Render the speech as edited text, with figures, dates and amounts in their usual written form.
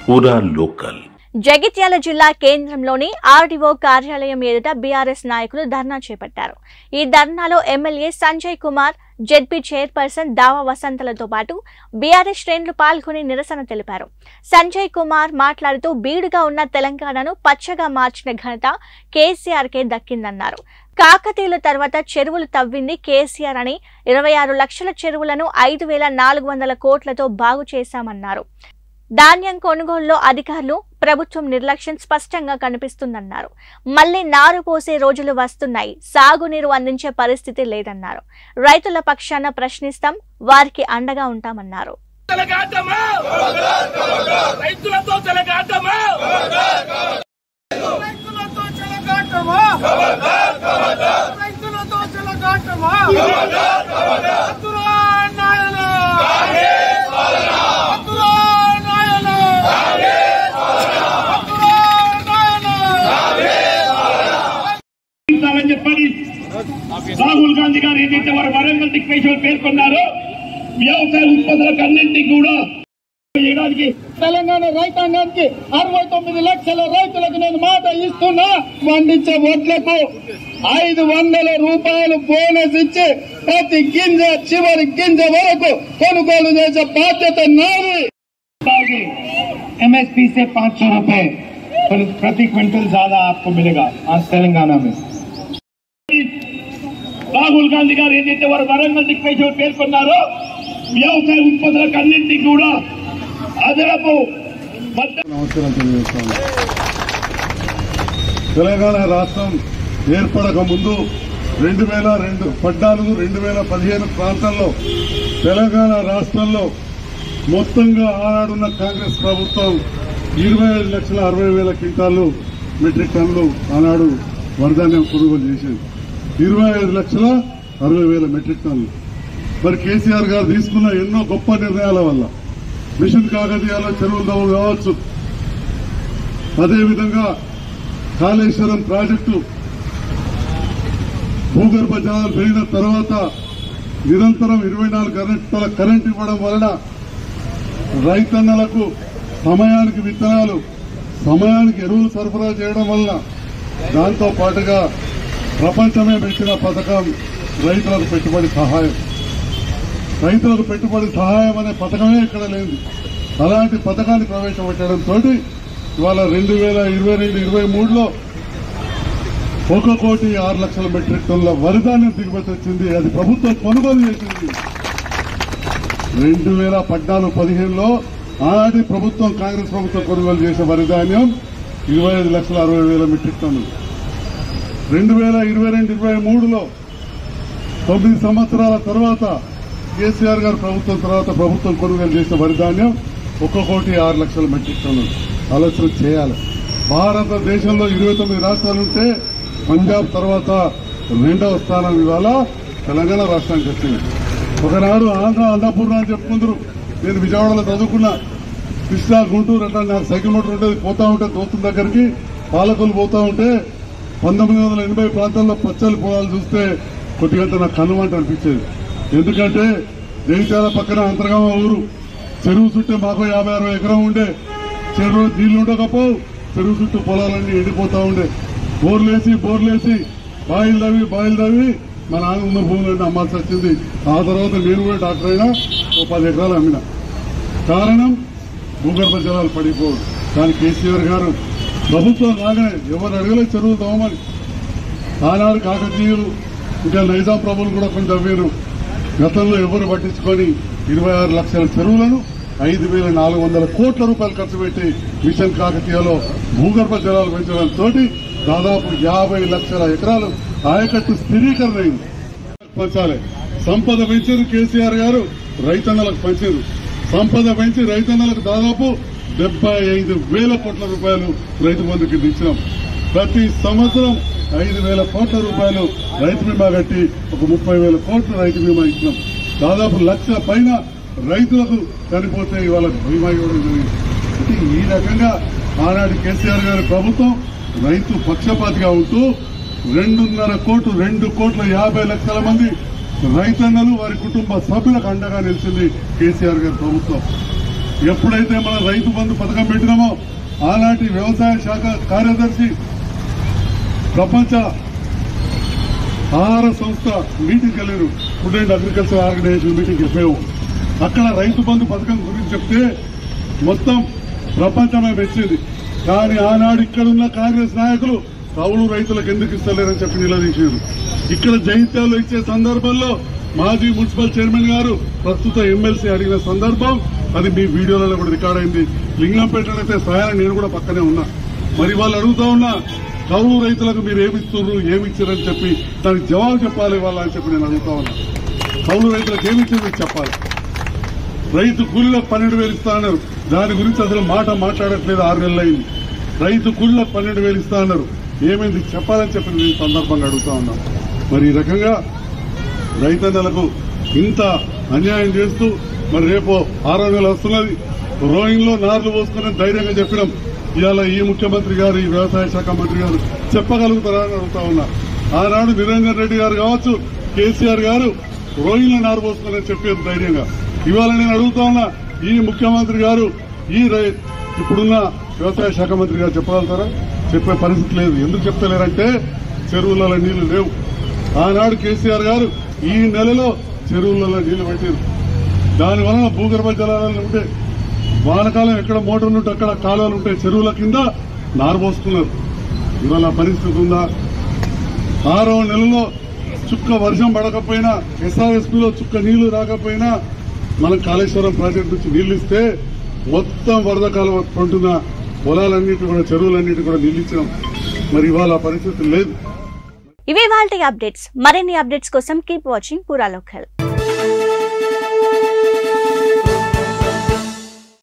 पूरा लोकल జగిత్యాల జిల్లా కేంద్రంలోని ఆర్డీఓ కార్యాలయం ఎదుట బీఆర్ఎస్ నాయకులు ధర్నా చేపట్టారు. ఈ ధర్నాలో MLA Sanjay Kumar, ZP chairperson Dava వసంతలతో పాటు బీఆర్ఎస్ శ్రేణులు పాల్గొని నిరసన తెలిపారు. సంజయ్ కుమార్ మాట్లాడుతూ బీడుగా ఉన్న తెలంగాణను పచ్చగా మార్చిన ఘనత కేసీఆర్కే దక్కిందన్నారు. కాకతీయుల తర్వాత చెరువులు తవ్వింది కేసీఆర్ అని 26 లక్షల చెరువులను 5,400 కోట్లతో బాగు చేశామన్నారు. ధాన్యం కొనుగోలులో అధికారులు, ప్రభుత్వం నిర్లక్ష్యం స్పష్టంగా కనిపిస్తుందన్నారు. మళ్లీ నారు పోసే రోజులు వస్తున్నాయి, సాగునీరు అందించే పరిస్థితి లేదన్నారు. రైతుల పక్షాన ప్రశ్నిస్తాం, వారికి అండగా ఉంటామన్నారు. రాహుల్ గాంధీ గారు ఏదైతే వారు వరంగల్ దిక్వేశ్వర్ పేర్కొన్నారో వ్యవసాయ ఉత్పత్తులకు అన్నింటినీ కూడా చేయడానికి తెలంగాణ రైతాంగానికి 69 లక్షల రైతులకు నేను మాట ఇస్తున్నా. పండించే వడ్లకు 500 రూపాయలు బోనస్ ఇచ్చి ప్రతి గింజ చివరి గింజ వరకు కొనుగోలు చేసే బాధ్యత నాది. MSP से 500 रुपए प्रति क्विंटल ज्यादा आपको मिलेगा आज तेलंगाना में. రాహుల్ గాంధీ గారు ఏదైతే వారు వరంగల్ దిక్వేశ్వర్ పేర్కొన్నారో వ్యవసాయ ఉత్పత్తులకు అన్నింటినీ కూడా అదనపు తెలంగాణ రాష్ట్రం ఏర్పడక ముందు 2014-2015 ప్రాంతంలో తెలంగాణ రాష్ట్రంలో మొత్తంగా ఆనాడున్న కాంగ్రెస్ ప్రభుత్వం 25,60,000 క్వింటాలు మెట్రిక్ టన్నులు ఆనాడు వరిధాన్యం కొనుగోలు చేసింది. 25,60,000 మెట్రిక్ టన్నులు. మరి కేసీఆర్ గారు తీసుకున్న ఎన్నో గొప్ప నిర్ణయాల వల్ల మిషన్ కాకతీయలో చెరువులు దవ్వలు కావచ్చు, అదేవిధంగా కాళేశ్వరం ప్రాజెక్టు భూగర్భ జలాలు పెరిగిన తర్వాత నిరంతరం 24 గంటల కరెంట్ ఇవ్వడం వలన రైతన్నలకు సమయానికి విత్తనాలు, సమయానికి ఎరువులు సరఫరా చేయడం వలన దాంతో పాటుగా ప్రపంచమే పెట్టిన పథకం రైతులకు పెట్టుబడి సహాయం. రైతులకు పెట్టుబడి సహాయం అనే పథకమే ఇక్కడ లేదు. అలాంటి పథకాన్ని ప్రవేశపెట్టడంతో ఇవాళ 2022-23లో 1,06,00,000 మెట్రిక్ టన్నుల వరిధాన్యం దిగుమతి వచ్చింది. అది ప్రభుత్వం కొనుగోలు చేసింది. 2014-15లో ఆనాటి ప్రభుత్వం, కాంగ్రెస్ ప్రభుత్వం కొనుగోలు చేసే వరిధాన్యం 25,60,000 మెట్రిక్ టన్నులు. 2022-23లో 9 సంవత్సరాల తర్వాత కేసీఆర్ గారు ప్రభుత్వం తర్వాత ప్రభుత్వం కొనుగోలు చేసిన వరిధాన్యం 1,06,00,000 మెట్రిక్ టన్నులు. ఆలోచన చేయాలి. భారతదేశంలో 29 రాష్ట్రాలుంటే పంజాబ్ తర్వాత 2వ స్థానం ఇవాళ తెలంగాణ రాష్ట్రానికి వచ్చింది. ఒకనాడు ఆంధ్ర అన్నపూర్ణ అని చెప్పుకుందరు. నేను విజయవాడలో చదువుకున్నా. కృష్ణా, గుంటూరు అట్లా నాకు సైకిల్ మోటార్ ఉంటుంది, పోతా ఉంటే దోస్తుల దగ్గరికి పాలకులు పోతా ఉంటే 1980 ప్రాంతాల్లో పచ్చని పొలాలు చూస్తే కొద్దిగా నాకు కన్నుమంట అనిపించేది. ఎందుకంటే జగిత్యాల పక్కన అంతర్గామ ఊరు, చెరువు చుట్టూ మాకు 50-60 ఎకరం ఉండే. చెరువు నీళ్లు ఉండకపోవు, చెరువు చుట్టూ పొలాలన్నీ ఎండిపోతా ఉండే. బోర్లేసి బాయిలు తవ్వి మా నాన్న ఉన్న భూములన్నీ అమ్మాల్సి వచ్చింది. ఆ తర్వాత నేను కూడా డాక్టర్ అయినా 10 ఎకరాలు అమ్మిన. కారణం భూగర్భ జలాలు పడిపోవడం. కానీ కేసీఆర్ గారు ప్రభుత్వం రాగానే ఎవరు అడగలేదు చెరువులు తవ్వమని. ఆనాడు కాకతీయులు ఇంకా నైజాం ప్రభులు కూడా కొంచెం తవ్వారు. గతంలో ఎవరు పట్టించుకొని 26 లక్షల చెరువులను 5,400 కోట్ల రూపాయలు ఖర్చు పెట్టి మిషన్ కాకతీయలో భూగర్భ జలాలు పెంచడంతో దాదాపు 50 లక్షల ఎకరాలు ఆయకట్టు స్థిరీకరణ అయింది. పంచాలి. సంపద పెంచారు కేసీఆర్ గారు, రైతన్నలకు పంచారు. సంపద పెంచి రైతన్నలకు దాదాపు 75,000 కోట్ల రూపాయలు రైతు బంధు కింద ఇచ్చినాం. ప్రతి సంవత్సరం 5,000 కోట్ల రూపాయలు రైతు బీమా కట్టి ఒక 30,000 కోట్లు రైతు బీమా ఇచ్చినాం. దాదాపు 1,00,000 పైన రైతులకు చనిపోతే ఇవాళ బీమా ఇవ్వడం జరిగింది. అంటే ఈ రకంగా ఆనాడు కేసీఆర్ గారి ప్రభుత్వం రైతు పక్షపాతిగా ఉంటూ 2,50 కోట్లు 2,50,00,000 మంది రైతన్నలు వారి కుటుంబ సభ్యులకు అండగా నిలిచింది కేసీఆర్ గారి ప్రభుత్వం. ఎప్పుడైతే మన రైతు బంధు పథకం పెట్టినామో ఆనాటి వ్యవసాయ శాఖ కార్యదర్శి ప్రపంచ ఆహార సంస్థ మీటింగ్కి వెళ్ళారు, food and agriculture organization meeting FAO. అక్కడ రైతు బంధు పథకం గురించి చెప్తే మొత్తం ప్రపంచమే మెచ్చింది. కానీ ఆనాడు ఇక్కడున్న కాంగ్రెస్ నాయకులు కౌలు రైతులకు ఎందుకు ఇస్తలేరని చెప్పి నిలదీశారు. ఇక్కడ జైత్యాల్లో ఇచ్చే సందర్భంలో మాజీ మున్సిపల్ చైర్మన్ గారు ప్రస్తుత ఎమ్మెల్సీ అడిగిన సందర్భం అది మీ వీడియోలలో కూడా రికార్డ్ అయింది. లింగంపేటైతే స్వయాన్ని నేను కూడా పక్కనే ఉన్నా. మరి వాళ్ళు అడుగుతా ఉన్నా కౌలు రైతులకు మీరు ఏమిస్తున్నారు, ఏమిచ్చారని చెప్పి దానికి జవాబు చెప్పాలి వాళ్ళ అని చెప్పి నేను అడుగుతా ఉన్నా. కౌలు రైతులకు ఏమిచ్చారో చెప్పాలి. రైతు కూలీలకు 12,000 ఇస్తా అన్నారు, దాని గురించి అసలు మాట్లాడట్లేదు. 6 నెలలు అయింది. రైతు కూలీలకు 12,000 ఇస్తా అన్నారు, ఏమైంది చెప్పాలని చెప్పి నేను సందర్భంగా అడుగుతా ఉన్నాను. మరి ఈ రకంగా రైతన్నలకు ఇంత అన్యాయం చేస్తూ మరి రేపు 6వ నెల వస్తున్నది, రోయింగ్ లో నార్లు పోసుకుని ధైర్యంగా చెప్పడం ఇవాళ ఈ ముఖ్యమంత్రి గారు ఈ వ్యవసాయ శాఖ మంత్రి గారు చెప్పగలుగుతారా అని అడుగుతా ఉన్నా. ఆనాడు నిరంజన్ రెడ్డి గారు కావచ్చు, కేసీఆర్ గారు రోయింగ్ లో నారు పోసుకుని చెప్పేది ధైర్యంగా. ఇవాళ నేను అడుగుతా ఉన్నా ఈ ముఖ్యమంత్రి గారు ఇప్పుడున్న వ్యవసాయ శాఖ మంత్రి గారు చెప్పగలుగుతారా? చెప్పే పరిస్థితి లేదు. ఎందుకు చెప్తలేరంటే చెరువులలో నీళ్లు లేవు. ఆనాడు కేసీఆర్ గారు ఈ నెలలో చెరువులలో నీళ్లు పెట్టారు. దానివలన భూగర్భ జలాలు ఉంటే వానకాలం ఎక్కడ మోటార్లు ఉంటే అక్కడ కాలువలు ఉంటాయి, చెరువుల కింద నారు పోసుకున్నారు. ఇవాళ పరిస్థితి ఉందా? 6వ నెలలో చుక్క వర్షం పడకపోయినా, SRSPలో చుక్క నీళ్లు రాకపోయినా మనం కాళేశ్వరం ప్రాజెక్టు నుంచి నీళ్లు ఇస్తే మొత్తం వరద కాలం పంటున్న పొలాలన్నిటి కూడా చెరువులన్నిటి కూడా నీళ్లు ఇచ్చినాం. మరి ఇవాళ పరిస్థితి లేదు. ఇవే వాల్టి అప్డేట్స్. మరిన్ని అప్డేట్స్ కోసం కీప్ వాచింగ్ పూరా లోకల్.